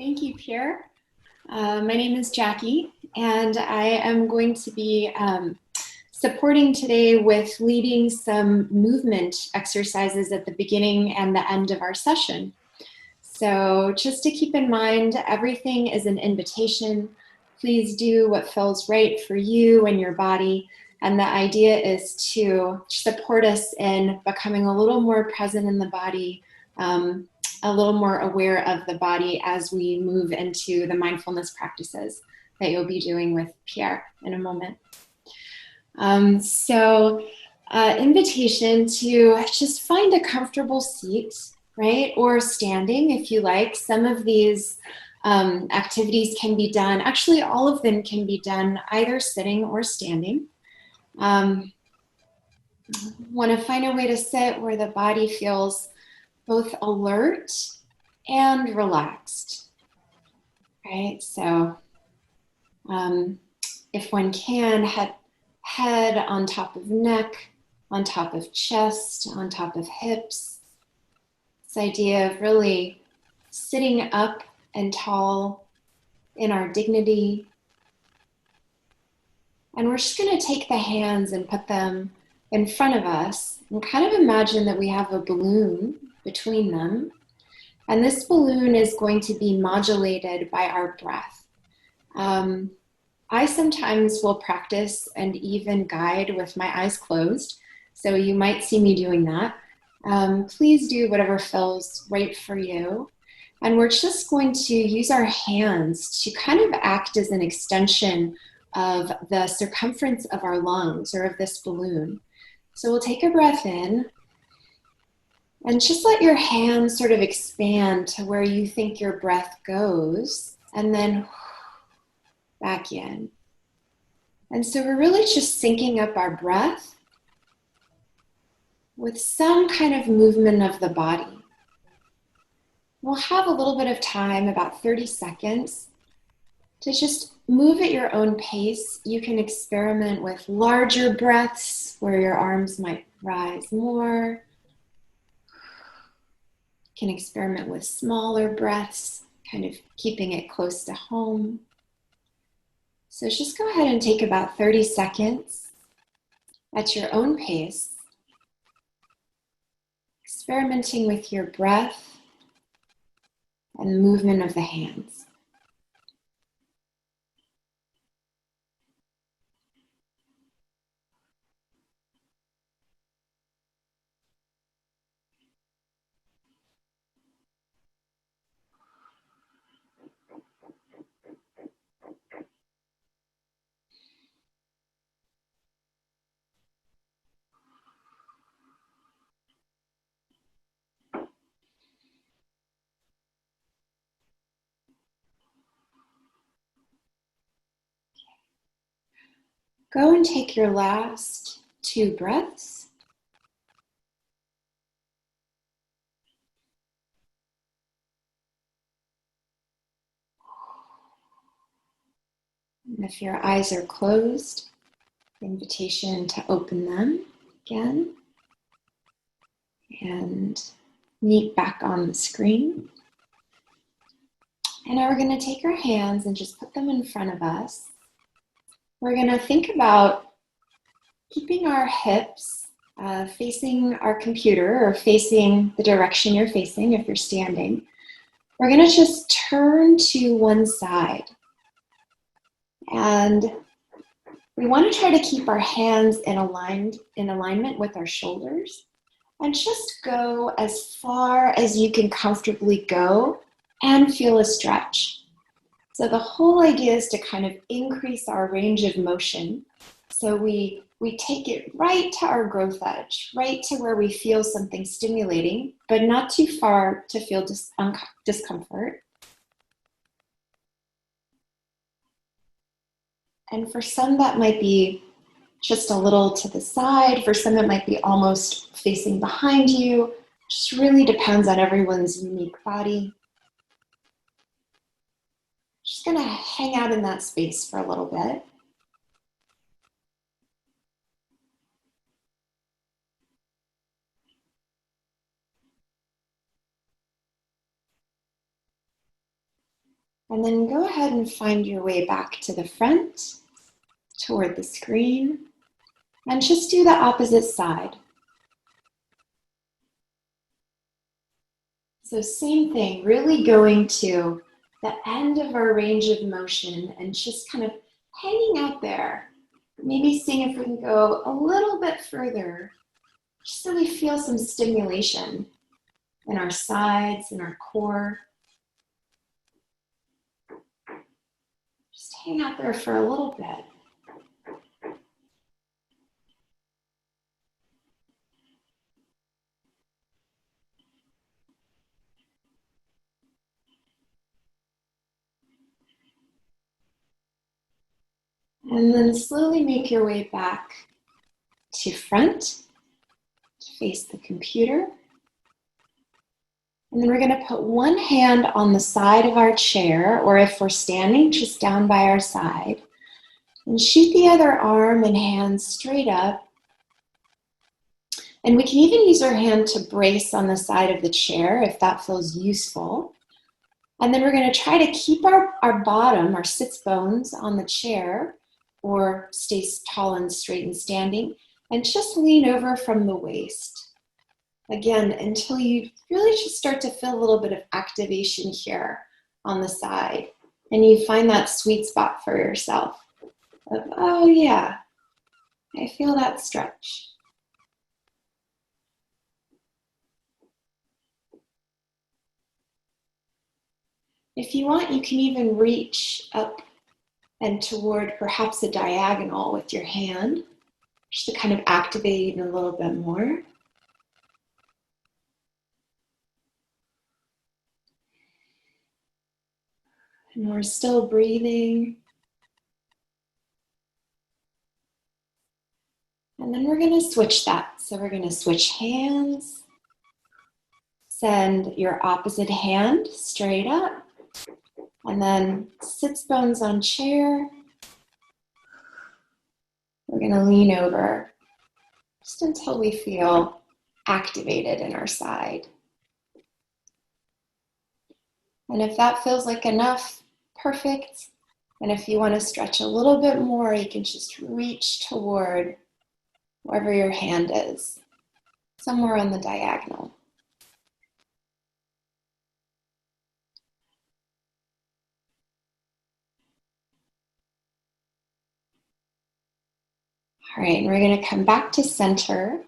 Thank you, Pierre. My name is Jackie, and I am going to be supporting today with leading some movement exercises at the beginning and the end of our session. So just to keep in mind, everything is an invitation. Please do what feels right for you and your body. And the idea is to support us in becoming a little more present in the body, a little more aware of the body as we move into the mindfulness practices that you'll be doing with Pierre in a moment. Invitation to just find a comfortable seat, right? Or standing if you like. Some of these activities can be done, actually all of them can be done either sitting or standing. Want to find a way to sit where the body feels both alert and relaxed, right? So if one can, head on top of neck, on top of chest, on top of hips. This idea of really sitting up and tall in our dignity. And we're just going to take the hands and put them in front of us and kind of imagine that we have a balloon between them. And this balloon is going to be modulated by our breath. I sometimes will practice and even guide with my eyes closed. So you might see me doing that. Please do whatever feels right for you. And we're just going to use our hands to kind of act as an extension of the circumference of our lungs or of this balloon. So we'll take a breath in and just let your hands sort of expand to where you think your breath goes, and then back in. And so we're really just syncing up our breath with some kind of movement of the body. We'll have a little bit of time, about 30 seconds, to just move at your own pace. You can experiment with larger breaths where your arms might rise more. You can experiment with smaller breaths, kind of keeping it close to home. So just go ahead and take about 30 seconds at your own pace, experimenting with your breath and movement of the hands. Go and take your last 2 breaths. And if your eyes are closed, invitation to open them again and meet back on the screen. And now we're going to take our hands and just put them in front of us. We're going to think about keeping our hips facing our computer or facing the direction you're facing if you're standing. We're going to just turn to one side. And we want to try to keep our hands in alignment with our shoulders and just go as far as you can comfortably go and feel a stretch. So the whole idea is to kind of increase our range of motion. So we take it right to our growth edge, right to where we feel something stimulating, but not too far to feel discomfort. And for some that might be just a little to the side. For some it might be almost facing behind you. Just really depends on everyone's unique body. Just gonna hang out in that space for a little bit. And then go ahead and find your way back to the front, toward the screen, and just do the opposite side. So same thing, really going to the end of our range of motion and just kind of hanging out there. Maybe seeing if we can go a little bit further, just so we feel some stimulation in our sides, in our core. Just hang out there for a little bit. And then slowly make your way back to front, to face the computer. And then we're going to put one hand on the side of our chair, or if we're standing, just down by our side. And shoot the other arm and hand straight up. And we can even use our hand to brace on the side of the chair if that feels useful. And then we're going to try to keep our bottom, our sits bones on the chair, or stay tall and straight and standing, and just lean over from the waist. Again, until you really just start to feel a little bit of activation here on the side. And you find that sweet spot for yourself of, oh yeah, I feel that stretch. If you want, you can even reach up and toward perhaps a diagonal with your hand, just to kind of activate a little bit more. And we're still breathing. And then we're going to switch that. So we're going to switch hands. Send your opposite hand straight up. And then sits bones on chair. We're going to lean over just until we feel activated in our side. And if that feels like enough, perfect. And if you want to stretch a little bit more, you can just reach toward wherever your hand is, somewhere on the diagonal. All right, and we're going to come back to center,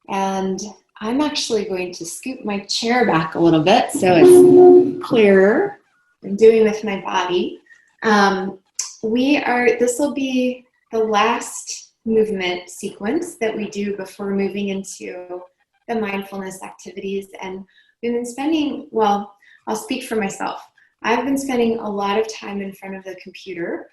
and I'm actually going to scoot my chair back a little bit so it's clearer. I'm doing with my body. This will be the last movement sequence that we do before moving into the mindfulness activities. And we've been spending, well, I'll speak for myself. I've been spending a lot of time in front of the computer,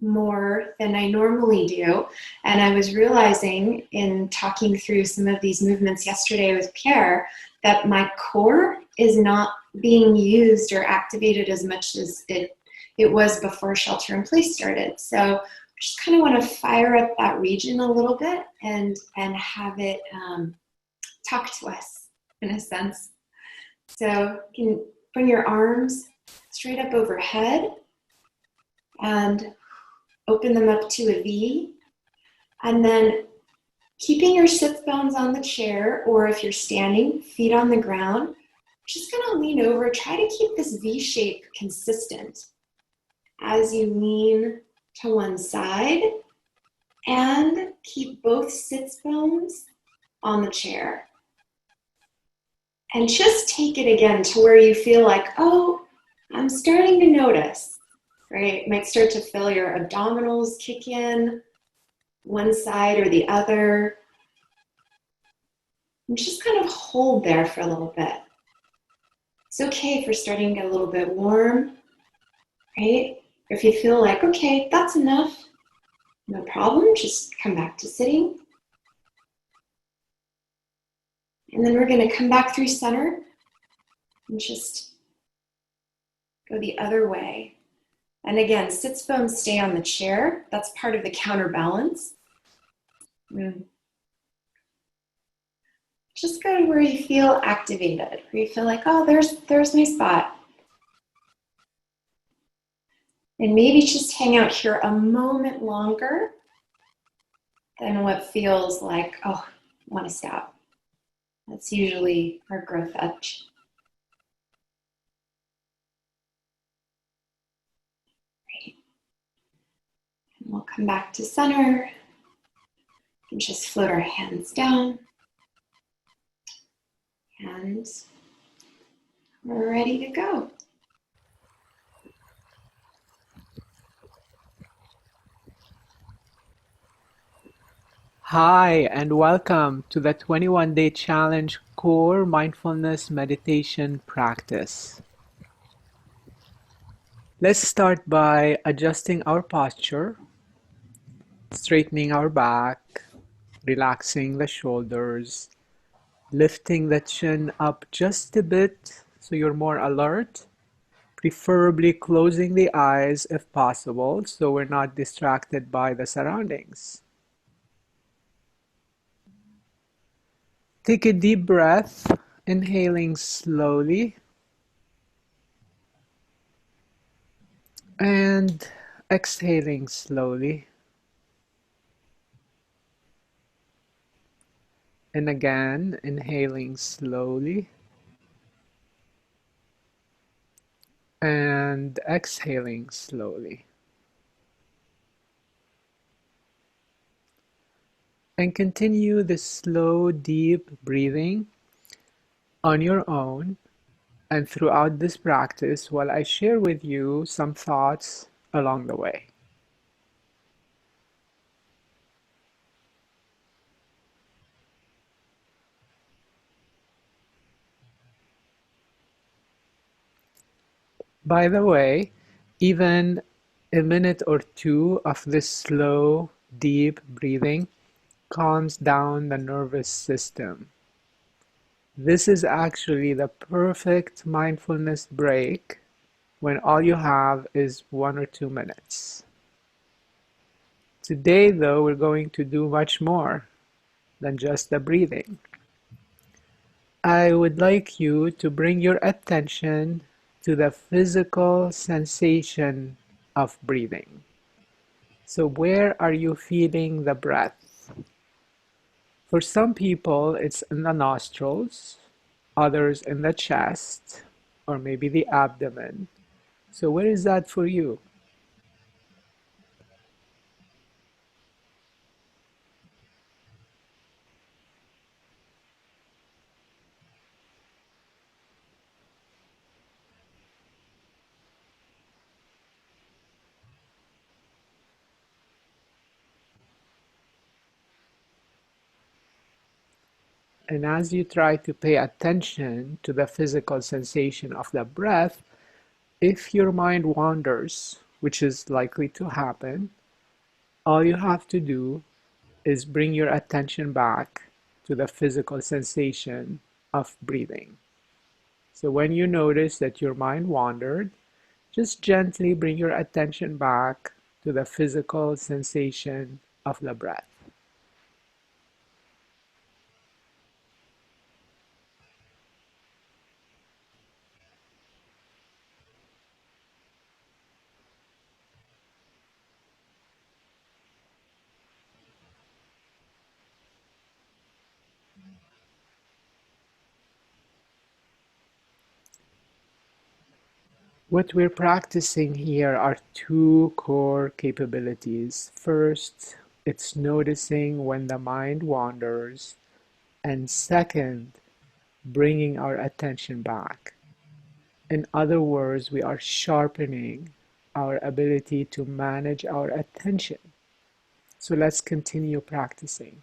more than I normally do. And I was realizing in talking through some of these movements yesterday with Pierre that my core is not being used or activated as much as it was before shelter in place started. So I just kind of want to fire up that region a little bit and have it talk to us in a sense. So you can bring your arms straight up overhead and open them up to a V, and then keeping your sits bones on the chair, or if you're standing, feet on the ground, just gonna lean over, try to keep this V shape consistent as you lean to one side, and keep both sits bones on the chair. And just take it again to where you feel like, oh, I'm starting to notice. Right? You might start to feel your abdominals kick in, one side or the other. And just kind of hold there for a little bit. It's okay if you're starting to get a little bit warm, right? Or if you feel like, okay, that's enough, no problem, just come back to sitting. And then we're going to come back through center and just go the other way. And again, sits bones stay on the chair. That's part of the counterbalance. Just go to where you feel activated, where you feel like, oh, there's my spot. And maybe just hang out here a moment longer than what feels like, oh, I want to stop. That's usually our growth edge. Great. And we'll come back to center and just float our hands down. And we're ready to go. Hi, and welcome to the 21-day challenge core mindfulness meditation practice. Let's start by adjusting our posture, straightening our back, relaxing the shoulders, lifting the chin up just a bit so you're more alert, preferably closing the eyes if possible so we're not distracted by the surroundings. Take a deep breath, inhaling slowly and exhaling slowly. And again, inhaling slowly and exhaling slowly. And continue this slow, deep breathing on your own and throughout this practice while I share with you some thoughts along the way. By the way, even a minute or two of this slow, deep breathing calms down the nervous system. This is actually the perfect mindfulness break when all you have is 1 or 2 minutes. Today, though, we're going to do much more than just the breathing. I would like you to bring your attention to the physical sensation of breathing. So, where are you feeling the breath? For some people, it's in the nostrils, others in the chest, or maybe the abdomen. So, where is that for you? And as you try to pay attention to the physical sensation of the breath, if your mind wanders, which is likely to happen, all you have to do is bring your attention back to the physical sensation of breathing. So when you notice that your mind wandered, just gently bring your attention back to the physical sensation of the breath. What we're practicing here are two core capabilities. First, it's noticing when the mind wanders, and second, bringing our attention back. In other words, we are sharpening our ability to manage our attention. So let's continue practicing.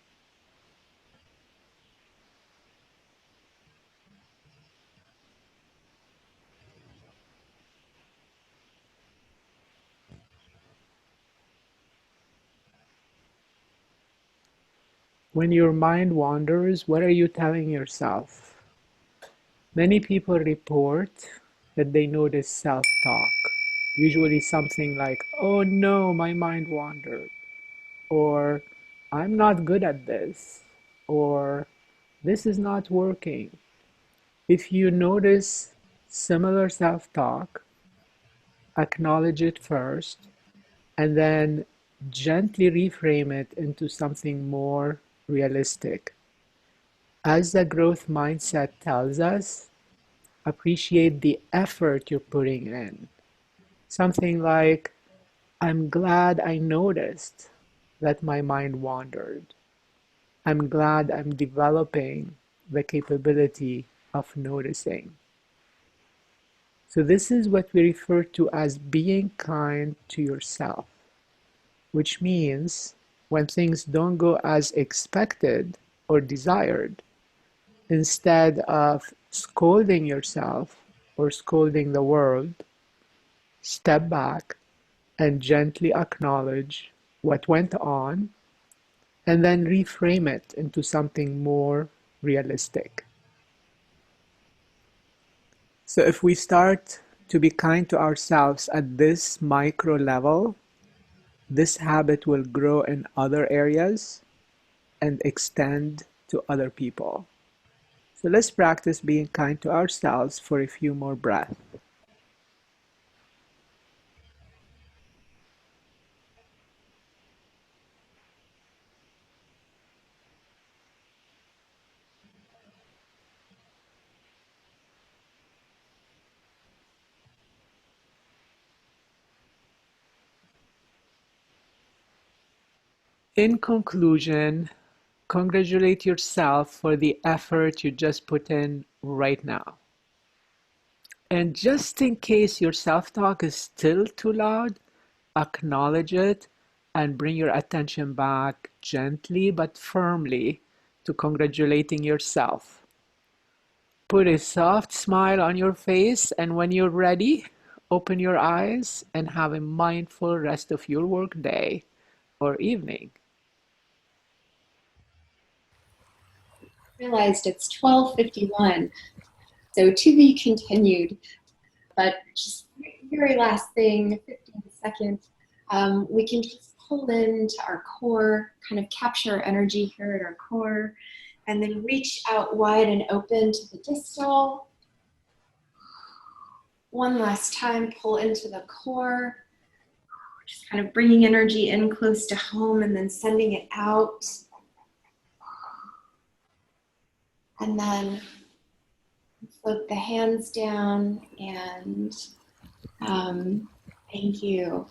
When your mind wanders, what are you telling yourself? Many people report that they notice self-talk, usually something like, oh no, my mind wandered, or I'm not good at this, or this is not working. If you notice similar self-talk, acknowledge it first, and then gently reframe it into something more realistic. As the growth mindset tells us, appreciate the effort you're putting in. Something like, I'm glad I noticed that my mind wandered. I'm glad I'm developing the capability of noticing. So, this is what we refer to as being kind to yourself, which means when things don't go as expected or desired, instead of scolding yourself or scolding the world, step back and gently acknowledge what went on and then reframe it into something more realistic. So, if we start to be kind to ourselves at this micro level, this habit will grow in other areas and extend to other people. So, let's practice being kind to ourselves for a few more breaths. In conclusion, congratulate yourself for the effort you just put in right now. And just in case your self talk is still too loud, acknowledge it and bring your attention back gently but firmly to congratulating yourself. Put a soft smile on your face, and when you're ready, open your eyes and have a mindful rest of your work day or evening. Realized it's 12:51, so to be continued. But just very last thing, 15 seconds, we can just pull into our core, kind of capture our energy here at our core, and then reach out wide and open to the distal. One last time, pull into the core, just kind of bringing energy in close to home and then sending it out. And then float the hands down and thank you.